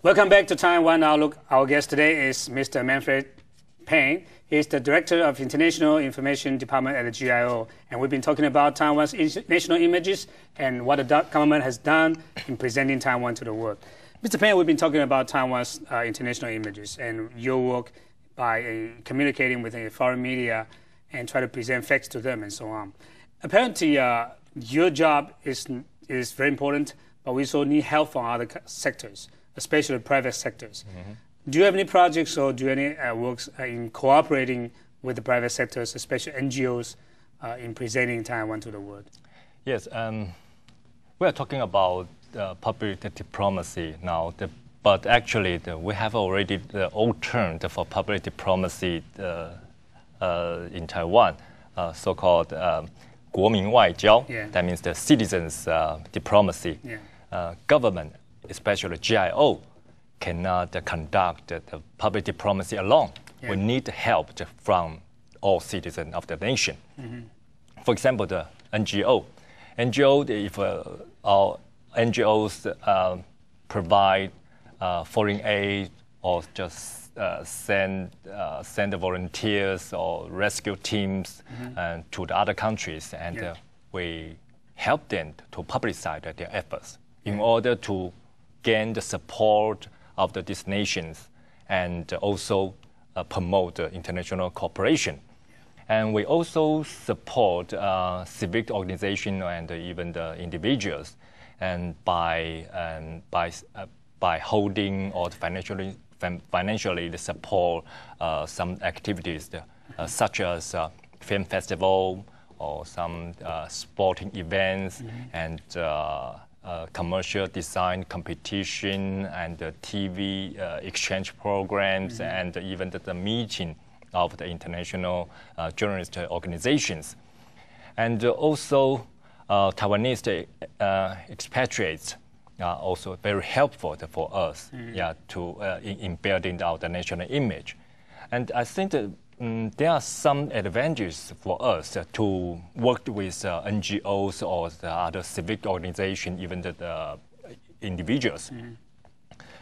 Welcome back to Taiwan Outlook. Our guest today is Mr. Manfred Peng. He's the Director of International Information Department at the GIO. And we've been talking about Taiwan's national images and what the government has done in presenting Taiwan to the world. Mr. Peng, we've been talking about Taiwan's international images and your work by communicating with the foreign media and try to present facts to them and so on. Apparently, your job is very important, but we also need help from other sectors, especially private sectors. Mm-hmm. Do you have any projects or do any works in cooperating with the private sectors, especially NGOs, in presenting Taiwan to the world? Yes, we are talking about public diplomacy now, but actually we have already the old term for public diplomacy in Taiwan, so-called 国民外交. Yeah. That means the citizens' diplomacy. Yeah. Government, especially GIO, cannot conduct the public diplomacy alone. Yeah. We need help from all citizens of the nation. Mm-hmm. For example, the NGO. If our NGOs provide foreign aid or just send the volunteers or rescue teams to the other countries, and we help them to publicize their efforts in order to gain the support of these nations and also promote international cooperation. And we also support civic organizations and even the individuals, and by holding or financially support some activities such as film festival or some sporting events and commercial design competition and TV exchange programs and even the meeting of the international journalist organizations. And also Taiwanese expatriates are also very helpful for us in building out the national image. And I think that there are some advantages for us to work with NGOs or the other civic organizations, even the individuals.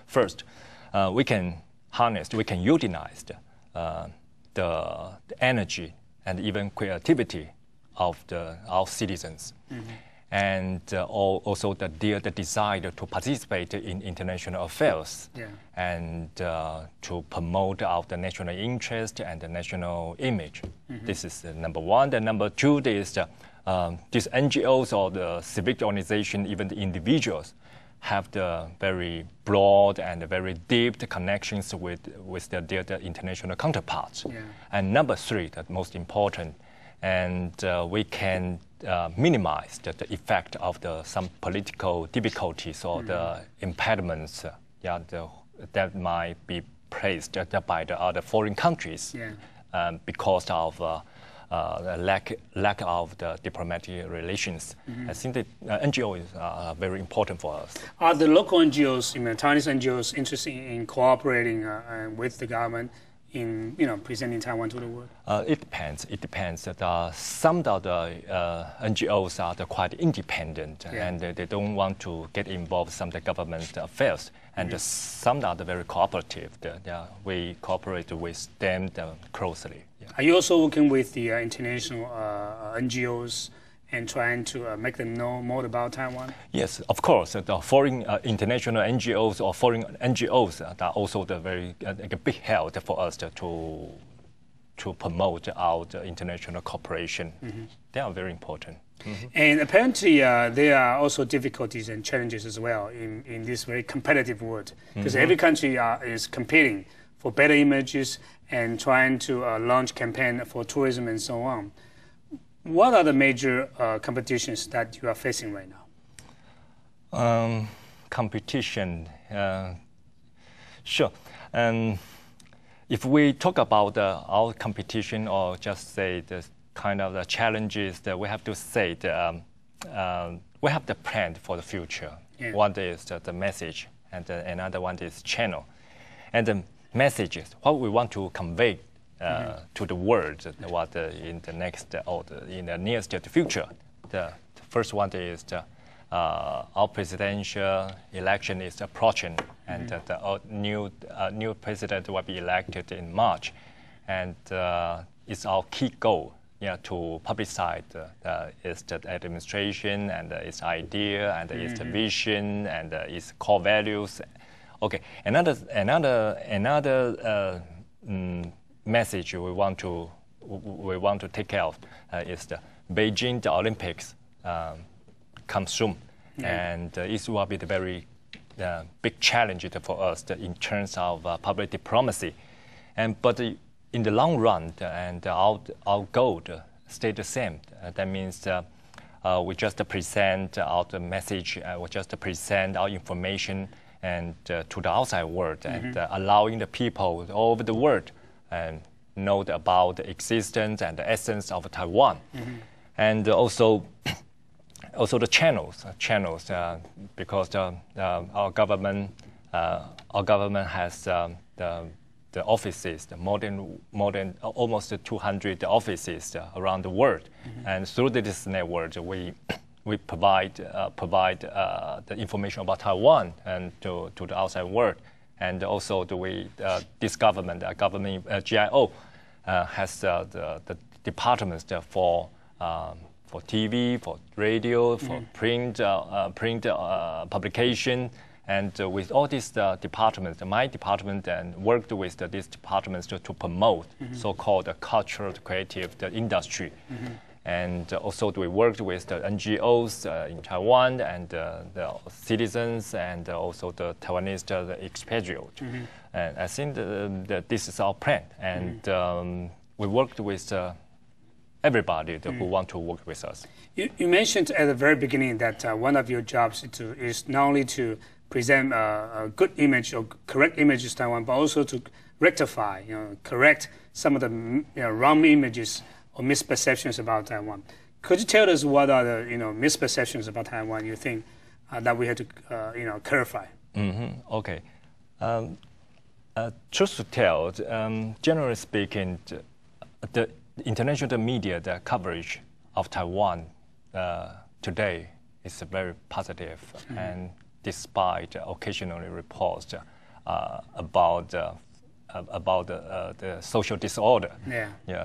First, we can utilize the energy and even creativity of our citizens. And also the desire to participate in international affairs and to promote the national interest and the national image. This is number one. And number two is these NGOs or the civic organization, even the individuals, have the very broad and very deep connections with their international counterparts. And number three, the most important, and we can minimize the effect of some political difficulties or the impediments that might be placed by the other foreign countries because of lack of the diplomatic relations. I think that NGO is very important for us. Are the local NGOs, Taiwanese NGOs, interested in cooperating with the government in presenting Taiwan to the world? It depends. Some of the NGOs are quite independent and they don't want to get involved in some of the government affairs. And some are very cooperative. We cooperate with them closely. Are you also working with the international NGOs and trying to make them know more about Taiwan? Yes, of course. The foreign international NGOs or foreign NGOs are also the very big help for us to promote our international cooperation. They are very important. And apparently there are also difficulties and challenges as well in this very competitive world, because every country is competing for better images and trying to launch campaign for tourism and so on. What are the major competitions that you are facing right now? Competition, sure. If we talk about our competition or just say the kind of the challenges that we have to say, we have the plan for the future. One is the message, and another one is channel. And the message is what we want to convey to the world in the next or in the nearest future. The first one is our presidential election is approaching, and the new president will be elected in March, and it's our key goal, to publicize its administration and its idea and its vision and its core values. Okay, another message we want to take care of is the Beijing the Olympics come soon, and it will be the very big challenge for us in terms of public diplomacy, but in the long run, and our goal stay the same. That means we just present our message, we just present our information and to the outside world, and allowing the people all over the world and know about the existence and the essence of Taiwan, and also the channels, because our government has the offices, more than almost 200 offices around the world, and through this network we provide the information about Taiwan and to the outside world, and also this government GIO has the departments for TV, for radio, for print publication. And with all these departments, my department and worked with these departments to promote so-called cultural creative industry. And also we worked with the NGOs in Taiwan and the citizens and also the Taiwanese expatriate. And I think that this is our plan. And we worked with everybody who want to work with us. You mentioned at the very beginning that one of your jobs is not only to present a good image or correct images of Taiwan, but also to rectify, correct some of the wrong images or misperceptions about Taiwan. Could you tell us what are the misperceptions about Taiwan you think that we have to clarify? Okay. Truth to tell, generally speaking, the international media, the coverage of Taiwan today is very positive, and despite occasionally reports about the social disorder,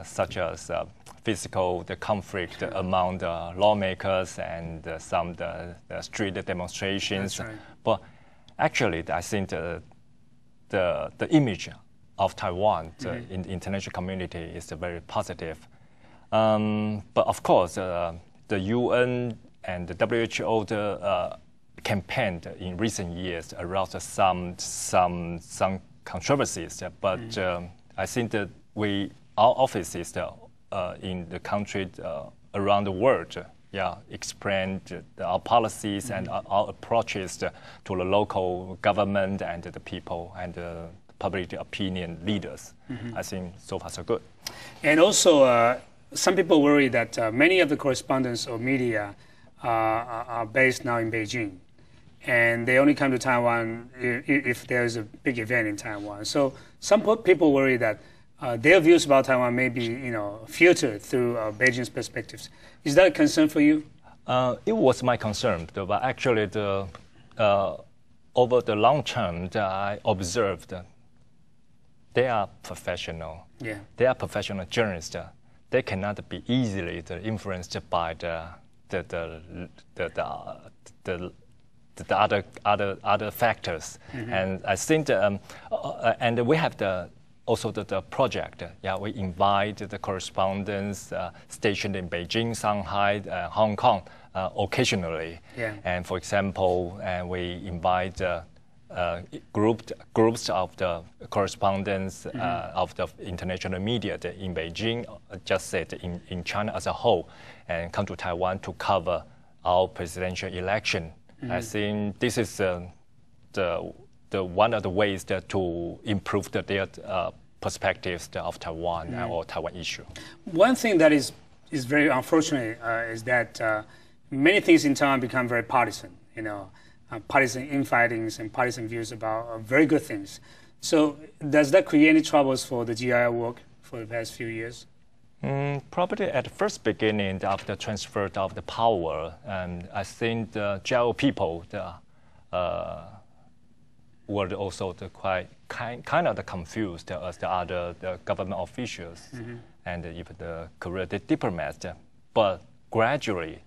such as physical conflict among the lawmakers and some the street demonstrations. That's right. But actually, I think the image of Taiwan in the international community is very positive. But of course, the UN and the WHO campaign in recent years aroused some controversies. But I think that our offices in the country around the world, explained our policies and our approaches to the local government and the people and the public opinion leaders. I think so far so good. And also, some people worry that many of the correspondents or media are based now in Beijing, and they only come to Taiwan if there's a big event in Taiwan. So some people worry that their views about Taiwan may be, filtered through Beijing's perspectives. Is that a concern for you? It was my concern, but actually, over the long term, I observed they are professional. Yeah. They are professional journalists. They cannot be easily influenced by the other factors. And I think, and we have also the project. We invite the correspondents stationed in Beijing, Shanghai, Hong Kong occasionally. Yeah. And for example, we invite groups of the correspondents of the international media in Beijing, just said in China as a whole, and come to Taiwan to cover our presidential election. I think this is the one of the ways to improve their perspectives of Taiwan or Taiwan issue. One thing that is very unfortunate is that many things in Taiwan become very partisan. Partisan infightings and partisan views about very good things. So does that create any troubles for the GIO work for the past few years? Probably at the first beginning of the transfer of the power, I think the GIO people were also quite kind of confused as the other government officials and even the career diplomats. But gradually,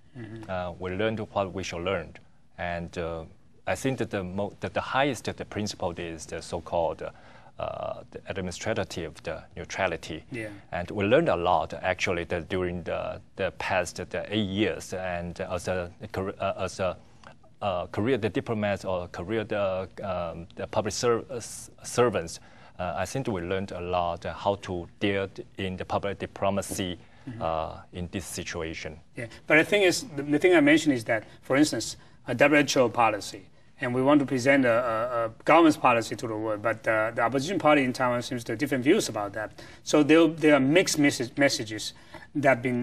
we learned what we should learn, and I think that the highest principle is the so-called the administrative neutrality. Yeah. And we learned a lot actually during the past 8 years, and as a career diplomats or career the public servants, I think we learned a lot how to deal in the public diplomacy in this situation. Yeah, but the thing is, the thing I mentioned is that, for instance, a WHO policy, and we want to present a government's policy to the world, but the opposition party in Taiwan seems to have different views about that. So there are mixed messages that have been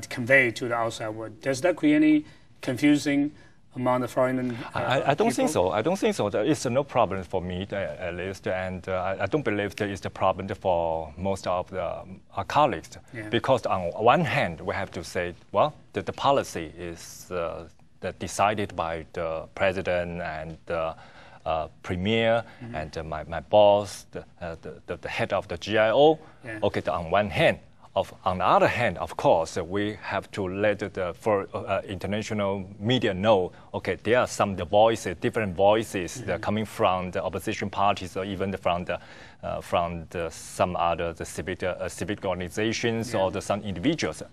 conveyed to the outside world. Does that create any confusing among the foreign I don't think so. I don't think so. It's no problem for me, at least, and I don't believe there is a problem for most of our colleagues. Yeah. Because on one hand, we have to say, well, the policy is decided by the president and the premier and my boss, the head of the GIO. Yeah. Okay, on one hand. On the other hand, of course, we have to let the international media know, okay, there are some different voices that are coming from the opposition parties or even from some other civic organizations or some individuals.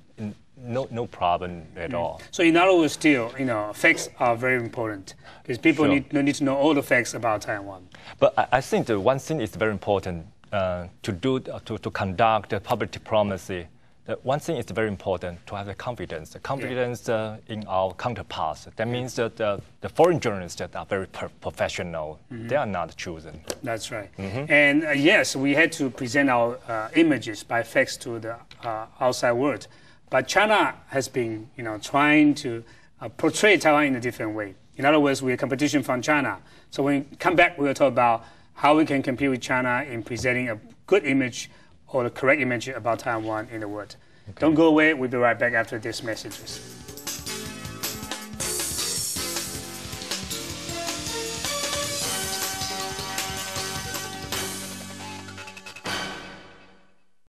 No problem at all. So in other words, still, facts are very important because people need to know all the facts about Taiwan. But I think the one thing is very important. To conduct the public diplomacy, one thing is very important, to have the confidence. The confidence in our counterparts. That means that the foreign journalists that are very professional, they are not chosen. That's right. And yes, we had to present our images by facts to the outside world. But China has been, trying to portray Taiwan in a different way. In other words, we're competition from China. So when we come back, we will talk about how we can compete with China in presenting a good image or the correct image about Taiwan in the world. Okay. Don't go away. We'll be right back after these messages.